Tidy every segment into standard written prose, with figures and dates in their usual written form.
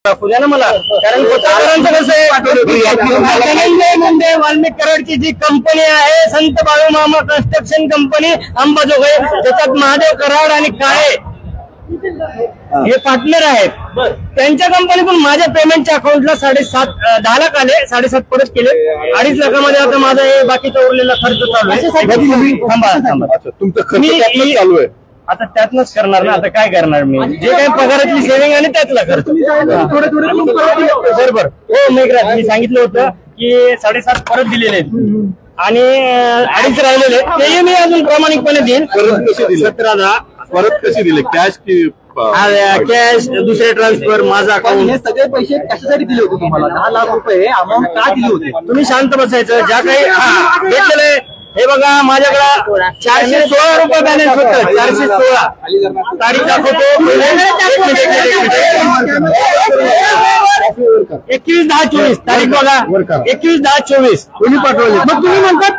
दाखवू द्या ना मला, कारण पत्रकारांचं कसं आहे, धनंजय मुंडे वाल्मिक कराडची जी कंपनी आहे संत बाळूमामा कन्स्ट्रक्शन कंपनी अंबाजोगाई, त्याच्यात महादेव कराड आणि काळे हे पार्टनर आहेत. त्यांच्या कंपनीतून माझ्या पेमेंटच्या अकाउंटला 10 लाख आले, 7.5 परत केले, 2.5 लाखामध्ये आता माझा हे बाकीचा उरलेला खर्च चालू आहे. तुमचं खर्च चालू आहे आता त्यातनच करणार ना, आता काय करणार मी, जे काही पगारातली सेव्हिंग आणि त्यातला खर्च. बरोबर हो मेघराज, मी सांगितलं होतं की 7.5 परत दिलेले आहेत आणि 2.5 राहिलेले तेही मी अजून प्रामाणिकपणे देईन. 17 परत कशी दिले, कॅश की कॅश, दुसरे ट्रान्सफर, माझा अकाउंट. हे सगळे पैसे कशासाठी दिले होते तुम्हाला? 10 लाख रुपये अमाऊंट का दिली होती? तुम्ही शांत बसायचं. ज्या काही घेतलेलं आहे हे बघा, माझ्याकडे 416 रुपये बॅलन्स होतं, 416 तारीख दाखवतो 21/10/24 तारीख बघा, 21/10/24 तुम्ही पाठवले. मग तुम्ही म्हणतात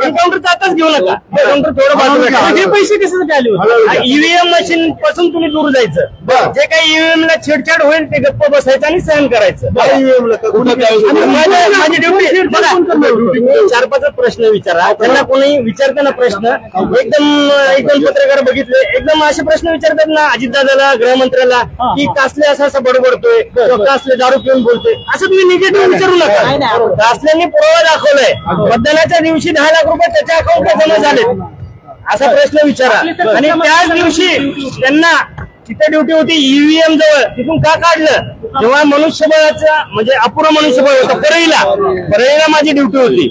एन्काउंटरचा आताच घेऊ नका, एन्काउंटर थोडं पाठवलं. हे पैसे कशासाठी आले होते? ईव्हीएम मशीन पासून तुम्ही दूर जायचं, जे काही ईव्हीएम ला छेडछाड होईल ते गप्प बसायचं आणि सहन करायचं. माझी ड्युटी बघा, 4-5 प्रश्न विचारा त्यांना. कोणी विचारताना प्रश्न एकदम पत्रकार बघितले एकदम असे प्रश्न विचारतात ना अजितदादाला, गृहमंत्र्याला, की कासले असा बडबडतोय किंवा कासले दारू पिऊन बोलतोय, असं तुम्ही निगेटिव्ह विचारू नका. कासल्यांनी पुरावा दाखवलाय, मतदानाच्या दिवशी 10 लाख रुपये त्याच्या अकाउंटला जमा झाले, असा प्रश्न विचारा. आणि त्याच दिवशी त्यांना तिथे ड्युटी होती ईव्हीएम जवळ, तिथून का काढलं? जेव्हा मनुष्यबळाचा म्हणजे अपुरं मनुष्यबळ होतं परळीला माझी ड्युटी होती,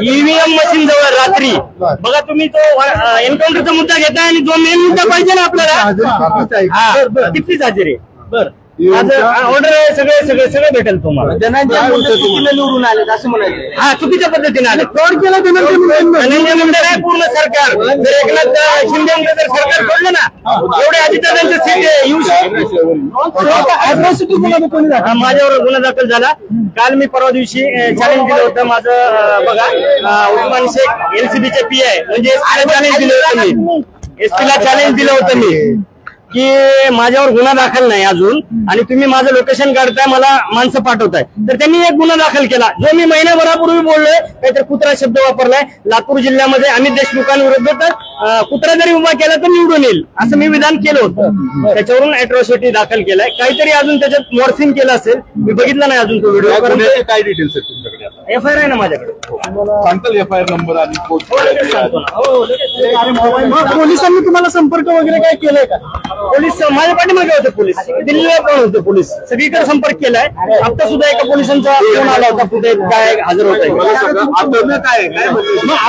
ईव्हीएम मशीन जवळ रात्री. बघा तुम्ही तो एन्काउंटरचा मुद्दा घेताय आणि जो मेन मुद्दा पाहिजे ना आपल्याला, कितीच हजेरी. बरं ऑर्डर आहे, सगळे भेटेल तुम्हाला. चुकीला निवडून आले असं म्हणायचं. हा, चुकीच्या पद्धतीने आले, फ्रॉड केला धनंजय मुंडे नाही पूर्ण सरकार. जर एकनाथ शिंदे जर सरकार सोडलं ना, एवढे अजितदादांचे सीट येऊ शकतो. माझ्यावर गुन्हा दाखल झाला. काल मी परवा दिवशी चॅलेंज दिलं होतं माझं, बघा उस्मान शेख एलसीबीचे पीआय म्हणजे चॅलेंज दिलं होतं मी, एसपीला चॅलेंज दिलं होतं मी की माझ्यावर गुन्हा दाखल नाही अजून आणि तुम्ही माझं लोकेशन काढताय, मला माणसं पाठवताय. तर त्यांनी एक गुन्हा दाखल केला, जो मी महिन्याभरापूर्वी बोललोय, काहीतरी कुत्रा शब्द वापरलाय. लातूर जिल्ह्यामध्ये अमित देशमुखांविरुद्ध तर कुत्रा जरी उभा केला तर निवडून येईल असं मी विधान केलं होतं. त्याच्यावरून अॅट्रॉसिटी दाखल केलाय. काहीतरी अजून त्याच्यात मॉर्फिंग केलं असेल, मी बघितला नाही अजून तो व्हिडिओ. काय डिटेल्स आहेत तुमच्याकडे? एफआयआर आहे ना माझ्याकडे, सांगताल एफआयआर नंबर आणि पोलिसांनी तुम्हाला संपर्क वगैरे काय केलाय का? पोलीस माझ्या पाठीमागे होते, पोलीस दिल्लीला पण होते, पोलीस सगळीकडे संपर्क केलाय. आता सुद्धा एका पोलिसांचा फोन आला होता, कुठे काय हजर होत आहे.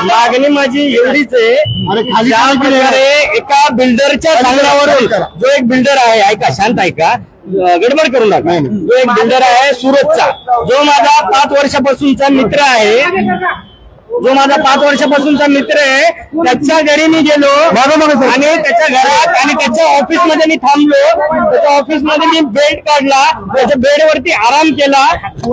मागणी माझी एवढीच आहे, ज्या प्रकारे एका बिल्डरच्या सांगण्यावरून, जो एक बिल्डर आहे, ऐका शांत ऐका, गडबड करू नका, जो एक बिल्डर आहे सुरतचा, जो माझा 5 वर्षापासूनचा मित्र आहे, त्याच्या घरी मी गेलो आणि त्याच्या घरात आणि त्याच्या ऑफिसमध्ये मी थांबलो. त्याच्या ऑफिसमध्ये मी बेड काढला, त्याच्या बेडवरती आराम केला.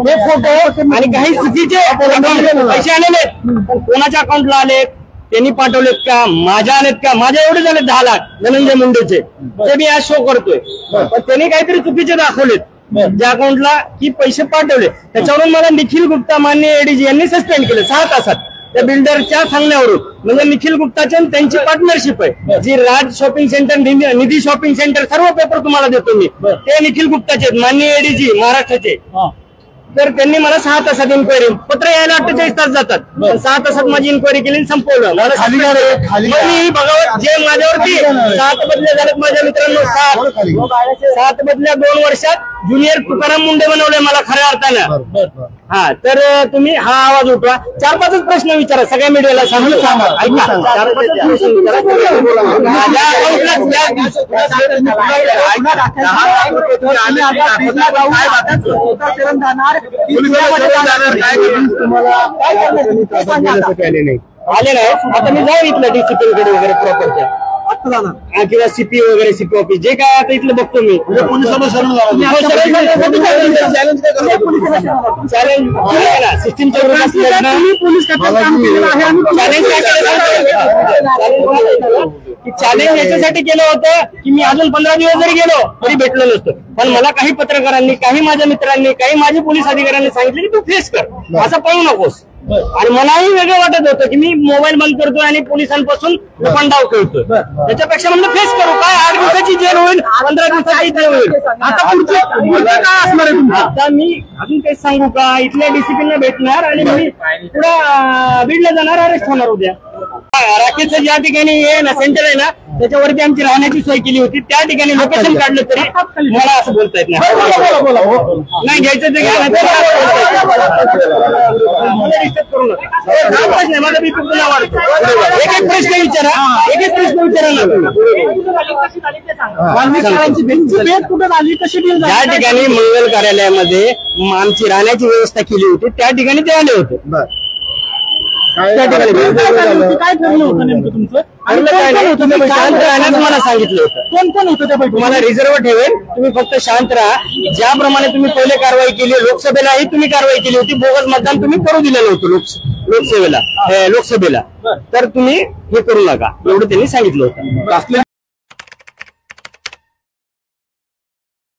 हे फोटो आणि काही चुकीचे पैसे आलेले, पण कोणाच्या अकाउंटला आलेत, त्यांनी पाठवलेत का, माझ्या आलेत का? माझ्या एवढे झाले 10 लाख धनंजय मुंडेचे, ते मी आज शो करतोय. पण त्यांनी काहीतरी चुकीचे दाखवलेत ज्या अकाउंटला की पैसे पाठवले. त्याच्यावरून मला निखिल गुप्ता माननीय एडीजी यांनी सस्पेंड केलं 6 तासात त्या बिल्डरच्या सांगण्यावरून. म्हणजे निखिल गुप्ताची त्यांची पार्टनरशिप आहे, जी राज शॉपिंग सेंटर, निधी शॉपिंग सेंटर, सर्व पेपर तुम्हाला देतो मी, ते निखिल गुप्ताचे माननीय एडीजी महाराष्ट्राचे. तर त्यांनी मला 6 तासात इन्क्वायरी, पत्र यायला 48 तास जातात, 6 तासात माझी इन्क्वायरी केली, संपवलं. मला बघावं जे माझ्यावरती 7 बदल्या झाल्यात माझ्या मित्रांनो, 7 बदल्या 2 वर्षात ज्युनियर तुकाराम मुंडे बनवले मला खऱ्या अर्थानं. हा, तर तुम्ही हा आवाज उठवा, 4-5 प्रश्न विचारा सगळ्या मीडियाला, सांगू ऐका, 4-5 प्रश्न विचारा. आले नाही, आता मी जाऊ इथलं डीसीपी कडे वगैरे प्रॉपरच्या किंवा सीपी वगैरे, सीपी ऑफिस जे काय आता इथलं बघतो मी. चॅलेंज सिस्टीमच्या विरोधात चॅलेंज याच्यासाठी केलं होतं की मी अजून 15 दिवस जरी गेलो तरी भेटलो नसतो, पण मला काही पत्रकारांनी, काही माझ्या मित्रांनी, काही माझे पोलीस अधिकाऱ्यांनी सांगितलं की तू फेस कर, असं पळू नकोस. आणि मलाही वेगळं वाटत होतं की मी मोबाईल बंद करतोय आणि पोलिसांपासून लपंडाव खेळतोय. त्याच्यापेक्षा म्हणलं फेस करू, काय 8 दिवसाची जेल होईल, 15 दिवसाची जेल होईल. आता पुढचं काय असणार आहे तुमचं? आता मी अजून तेच सांगू का, इथल्या डिसिप्लिनला भेटणार आणि मी पुढं बीडला जाणार, अरेस्ट होणार उद्या. राकेशचं ज्या ठिकाणी हे ना सेंटर आहे ना त्याच्यावरती आमची राहण्याची सोय केली होती, त्या ठिकाणी लोकेशन काढलं तरी मला असं बोलता येत नाही. नाही घ्यायचं ते घ्या, करू नका. माझा बीपी पुन्हा वाढतो. एक एक प्रश्न विचारा, एक एक प्रश्न विचारा ना. ज्या ठिकाणी मंगल कार्यालयामध्ये आमची राहण्याची व्यवस्था केली होती त्या ठिकाणी ते आले होते. त्या ठिकाणी काय ठरलं होतं नेमकं तुमचं? शांत राहण्यास मला सांगितलं होतं. कोण कोण होतं त्या बैठकीत? तुम्हाला रिझर्व ठेवेल, तुम्ही फक्त शांत राहा. ज्याप्रमाणे तुम्ही पहिले कारवाई केली, लोकसभेलाही तुम्ही कारवाई केली होती, बोगस मतदान तुम्ही करू दिलेलं होतं लोकसभेला, तर तुम्ही हे करू नका एवढं त्यांनी सांगितलं होतं.